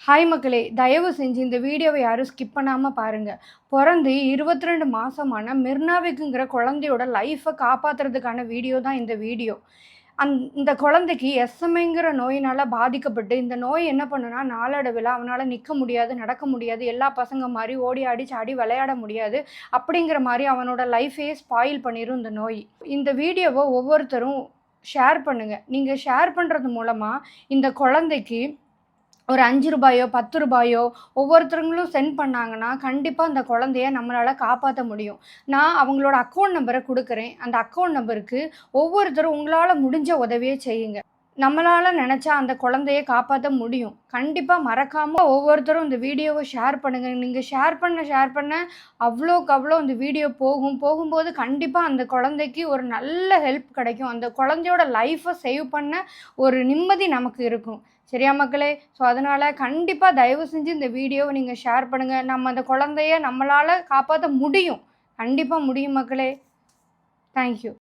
Hi மக்களே! தயவு செஞ்சு இந்த வீடியோவ யாரும் ஸ்கிப் பண்ணாம பாருங்க. பொறந்து 22 மாசமான மிர்னாவிக்குங்கிற குழந்தையோட லைஃப காப்பாத்துறதுக்கான வீடியோ தான் இந்த வீடியோ. இந்த குழந்தைக்கு எஸ்எம்ஐங்கிற நோயினால பாதிக்கப்பட்டு, இந்த நோய் என்ன பண்ணுனா, நாளடைவில அவனால நிக்க முடியாது, நடக்க முடியாது, எல்லா பசங்க மாரி ஓடி ஆடி சாடி விளையாட முடியாது. அப்படிங்கிற மாரி அவனோட லைஃபையே ஸ்பாயில் பண்ணிரும் இந்த நோய். இந்த வீடியோவ ஒவ்வொருத்தரும் ஷேர் பண்ணுங்க. நீங்க ஷேர் பண்றது மூலமா இந்த குழந்தைக்கு ஒரு ரூ. 5 ரூ. 10 ஒவ்வொருத்தவங்களும் சென்ட் பண்ணாங்கன்னா, கண்டிப்பா அந்த குழந்தைய நம்மளால காப்பாத்த முடியும். நான் அவங்களோட அக்கவுண்ட் நம்பர குடுக்குறேன். அந்த அக்கவுண்ட் நம்பருக்கு ஒவ்வொருத்தரும் உங்களால முடிஞ்ச உதவிய செய்யுங்க. நம்மளால நெனச்சா அந்த குழந்தைய காப்பாத்த முடியும். கண்டிப்பா மறக்காம ஒவ்வொருத்தரும் இந்த வீடியோவ ஷேர் பண்ணுங்க. நீங்க ஷேர் பண்ண அவ்ளோக்கு அவ்ளோ இந்த வீடியோ போகும். போகும்போது கண்டிப்பா அந்த குழந்தைக்கு ஒரு நல்ல ஹெல்ப் கிடைக்கும். அந்த குழந்தையோட லைஃப சேவ் பண்ண ஒரு நிம்மதி நமக்கு இருக்கும். சரியா மக்களே? ஸோ, அதனால கண்டிப்பா தயவு செஞ்சு இந்த வீடியோவ நீங்க ஷேர் பண்ணுங்க. நம்ம அந்த குழந்தைய நம்மளால காப்பாத்த முடியும். கண்டிப்பா முடியும் மக்களே. Thank you.